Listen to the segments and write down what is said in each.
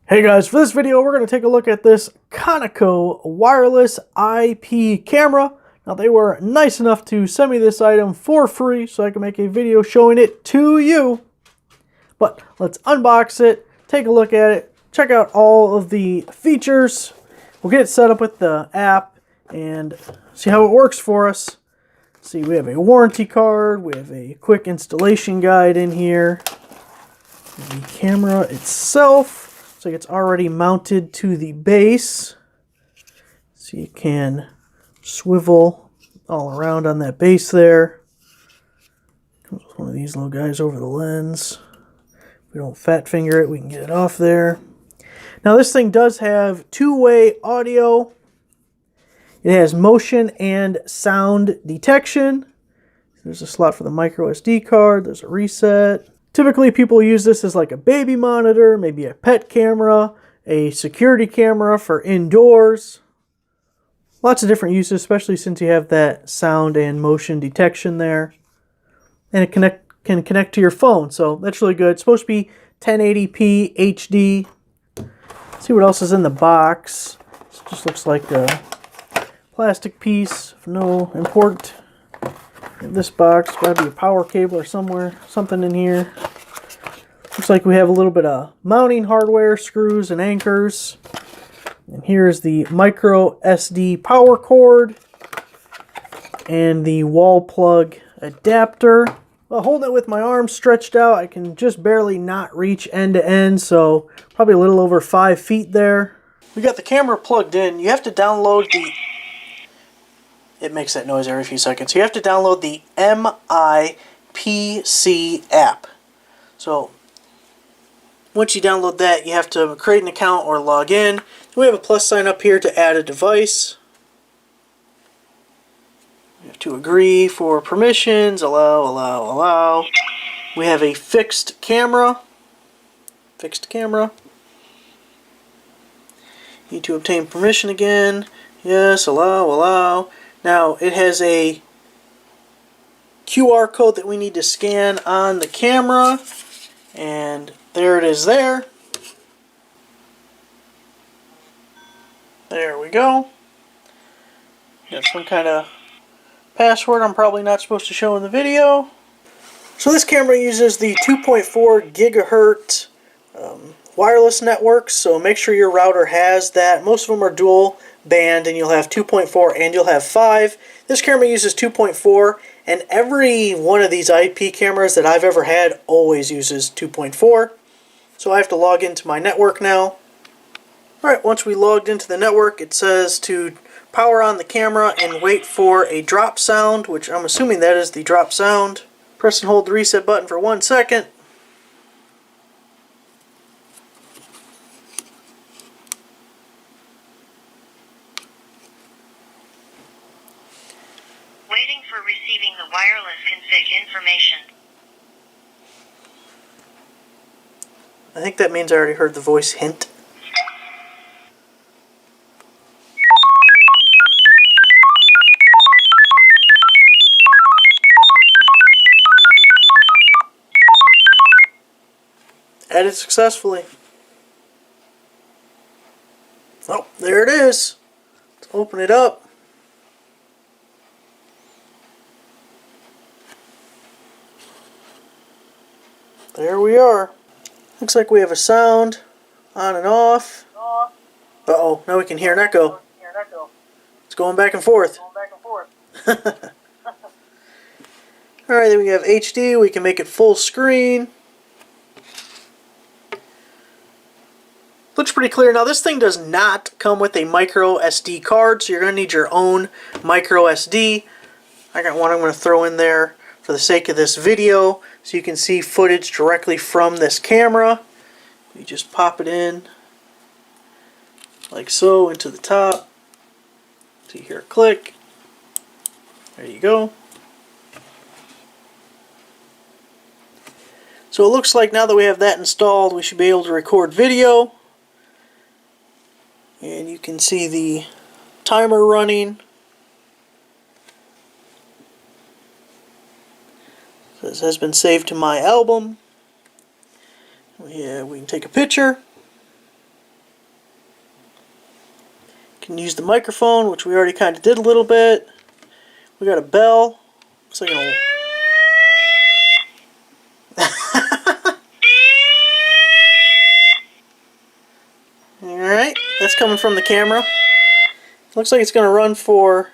Hey guys, for this video we're going to take a look at this Conico wireless IP camera. Now they were nice enough to send me this item for free so I can make a video showing it to you. But let's unbox it, take a look at it, check out all of the features. We'll get it set up with the app and see how it works for us. See, we have a warranty card, we have a quick installation guide in here. The camera itself. Looks like it's already mounted to the base. So you can swivel all around on that base there. Comes with one of these little guys over the lens. If we don't fat finger it, we can get it off there. Now this thing does have two-way audio. It has motion and sound detection. There's a slot for the micro SD card. There's a reset. Typically, people use this as like a baby monitor, maybe a pet camera, a security camera for indoors. Lots of different uses, especially since you have that sound and motion detection there. And it can connect to your phone, so that's really good. It's supposed to be 1080p HD. Let's see what else is in the box. This just looks like a plastic piece of no import. In this box, gotta be a power cable or something in here. Looks like we have a little bit of mounting hardware, screws and anchors. And here's the micro SD power cord and the wall plug adapter. Well, holding it with my arms stretched out, I can just barely not reach end to end, so probably a little over 5 feet there. We got the camera plugged in. You have to download the... It makes that noise every few seconds. You have to download the MIPC app. So once you download that, you have to create an account or log in. We have a plus sign up here to add a device. We have to agree for permissions. Allow. We have a fixed camera. You need to obtain permission again. Yes, allow. Now, it has a QR code that we need to scan on the camera, and there it is there. There we go. Got some kind of password I'm probably not supposed to show in the video. So this camera uses the 2.4 gigahertz wireless network, so make sure your router has that. Most of them are dual band, and you'll have 2.4 and you'll have 5. This camera uses 2.4, and every one of these IP cameras that I've ever had always uses 2.4. So I have to log into my network now. Alright, once we logged into the network, it says to power on the camera and wait for a drop sound, which I'm assuming that is the drop sound. Press and hold the reset button for 1 second. Waiting for receiving the wireless config information. I think that means I already heard the voice hint. Added successfully. Oh, there it is. Let's open it up. There we are. Looks like we have a sound on and off. Uh-oh, now we can hear an echo. It's going back and forth. Alright, then we have HD. We can make it full screen. Looks pretty clear. Now this thing does not come with a micro SD card, so you're going to need your own micro SD. I got one I'm going to throw in there for the sake of this video, so you can see footage directly from this camera. You just pop it in like so into the top. So you hear a click. There you go. So it looks like now that we have that installed, we should be able to record video. And you can see the timer running. This has been saved to my album. Yeah, we can take a picture. can use the microphone, which we already kind of did a little bit. We got a bell. Looks like an Alright, that's coming from the camera. Looks like it's going to run for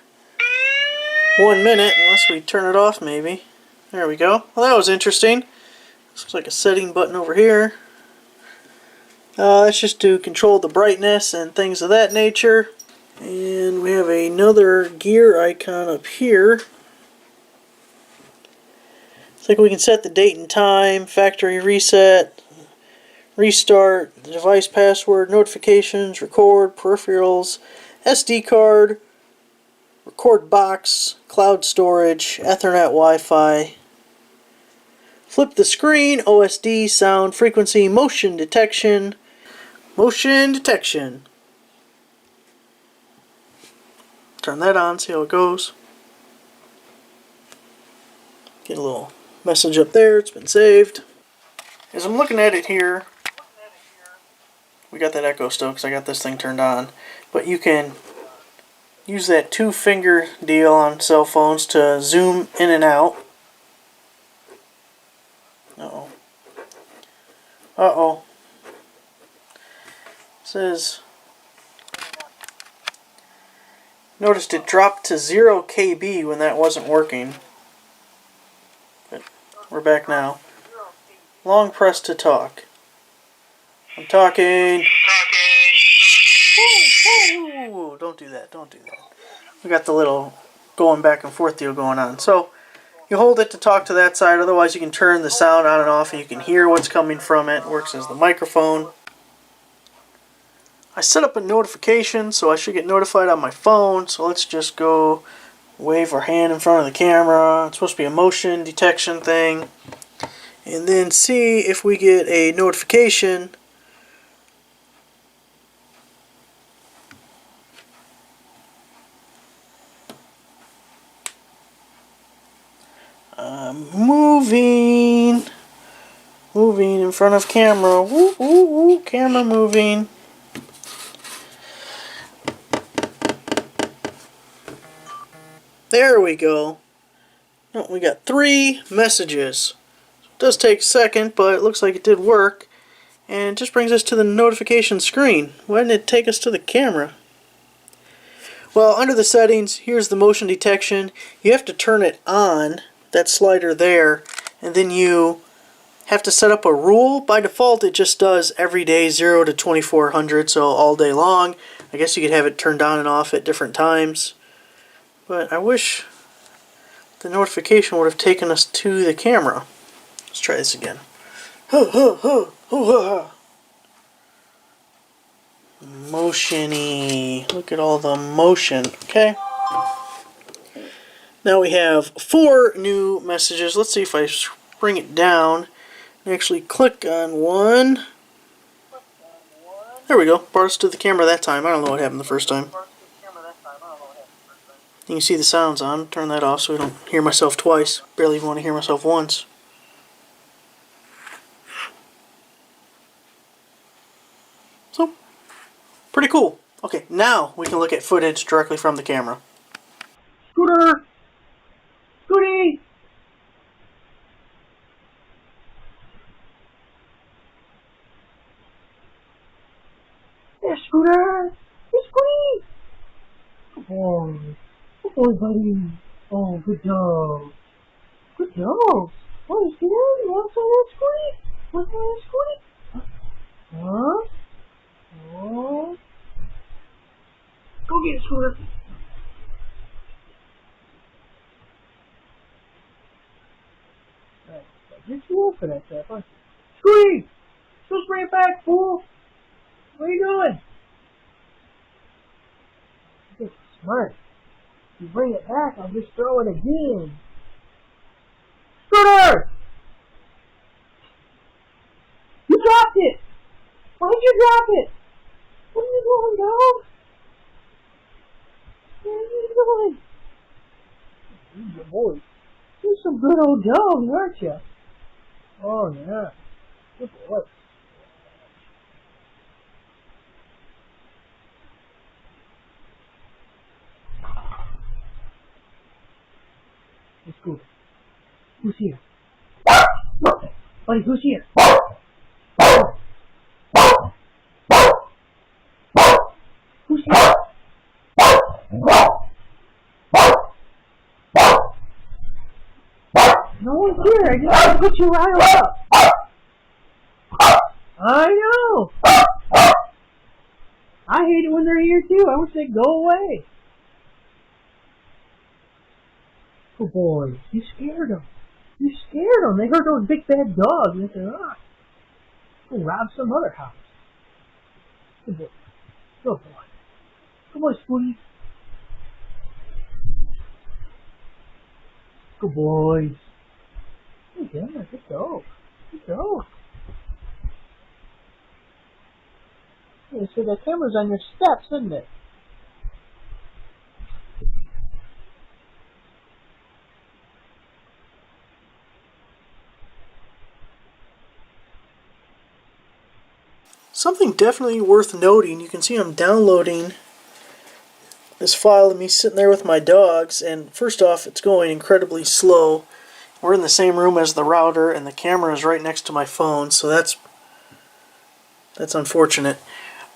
1 minute, unless we turn it off maybe. There we go. Well, that was interesting. Looks like a setting button over here. That's just to control the brightness and things of that nature. And we have another gear icon up here. Looks like we can set the date and time, factory reset, restart, the device password, notifications, record, peripherals, SD card, record box, cloud storage, Ethernet Wi-Fi, flip the screen, OSD, sound, frequency, motion detection. Motion detection. Turn that on, see how it goes. Get a little message up there, it's been saved. As I'm looking at it here, we got that echo still because I got this thing turned on. But you can use that 2-finger deal on cell phones to zoom in and out. Uh-oh. Uh-oh. It says, noticed it dropped to 0 KB when that wasn't working. But we're back now. Long press to talk. I'm talking. Ooh, don't do that, don't do that. We got the little going back and forth deal going on. So you hold it to talk to that side, otherwise you can turn the sound on and off and you can hear what's coming from it. It works as the microphone. I set up a notification, so I should get notified on my phone. So let's just go wave our hand in front of the camera. It's supposed to be a motion detection thing. And then see if we get a notification. Moving in front of camera. Woo, woo, woo, camera moving. There we go. Oh, we got 3 messages. It does take a second, but it looks like it did work. And it just brings us to the notification screen. Why didn't it take us to the camera? Well, under the settings, here's the motion detection. You have to turn it on, that slider there, and then you have to set up a rule. By default, it just does every day 0 to 2400, so all day long. I guess you could have it turned on and off at different times. But I wish the notification would have taken us to the camera. Let's try this again. Motiony. Look at all the motion. Okay. Now we have 4 new messages. Let's see if I bring it down and actually click on one. There we go. Brought us to the camera that time. I don't know what happened the first time. You can see the sounds on. Turn that off so I don't hear myself twice. Barely even want to hear myself once. So, pretty cool. Okay, now we can look at footage directly from the camera. Scooter! Scooty! There, Scooter! Hey, Scooty! Good boy. Good boy, buddy. Oh, good dog. Good dog. Oh, you see that? You want some of that, Scooty? Want some of that, Scooty? Huh? Oh. Go get it, Scooter. Right. You're too old for that stuff, aren't you? Scooty! Just bring it back, fool! What are you doing? You're smart. If you bring it back, I'll just throw it again. Scooter! You dropped it! Why'd you drop it? What are you doing, dog? What are you doing? Good boy. You're some good old dogs, aren't you? Oh, yeah. Good boy. Who? Who's here? Buddy, who's here? Who's here? No one's here. I just want to get you riled up. I know. I hate it when they're here too. I wish they'd go away. Oh boy, you scared them. You scared them. They heard those big bad dogs and they said, go rob some other house. Good boy. Good boy. Good boy, Spoonie. Good boys. Good dog. Good dog. Good dog. Yeah, so the camera's on your steps, isn't it? Something definitely worth noting, you can see I'm downloading this file of me sitting there with my dogs, and first off, it's going incredibly slow. We're in the same room as the router, and the camera is right next to my phone, so that's unfortunate.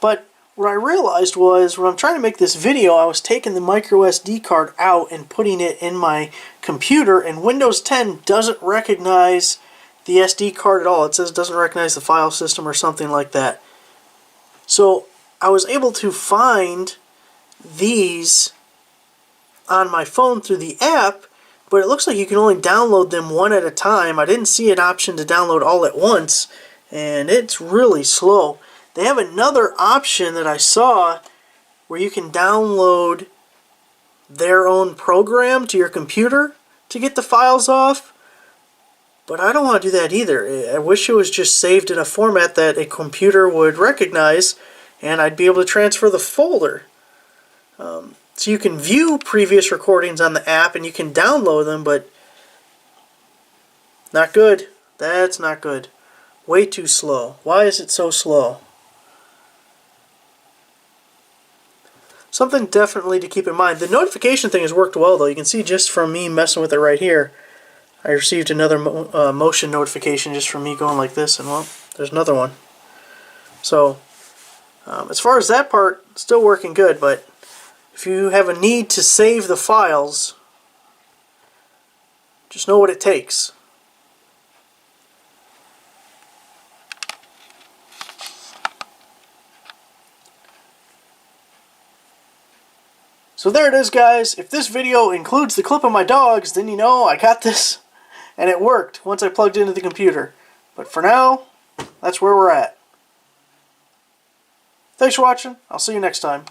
But what I realized was, when I'm trying to make this video, I was taking the micro SD card out and putting it in my computer, and Windows 10 doesn't recognize the SD card at all. It says it doesn't recognize the file system or something like that. So I was able to find these on my phone through the app, but it looks like you can only download them one at a time. I didn't see an option to download all at once, and it's really slow. They have another option that I saw where you can download their own program to your computer to get the files off, but I don't want to do that either. I wish it was just saved in a format that a computer would recognize and I'd be able to transfer the folder. So you can view previous recordings on the app and you can download them, but not good. That's not good. Way too slow. Why is it so slow? Something definitely to keep in mind. The notification thing has worked well, though. You can see just from me messing with it right here, I received another motion notification just from me going like this, and well, there's another one. So, as far as that part, still working good, but if you have a need to save the files, just know what it takes. So there it is, guys. If this video includes the clip of my dogs, then you know I got this, and it worked once I plugged it into the computer. But for now, that's where we're at. Thanks for watching. I'll see you next time.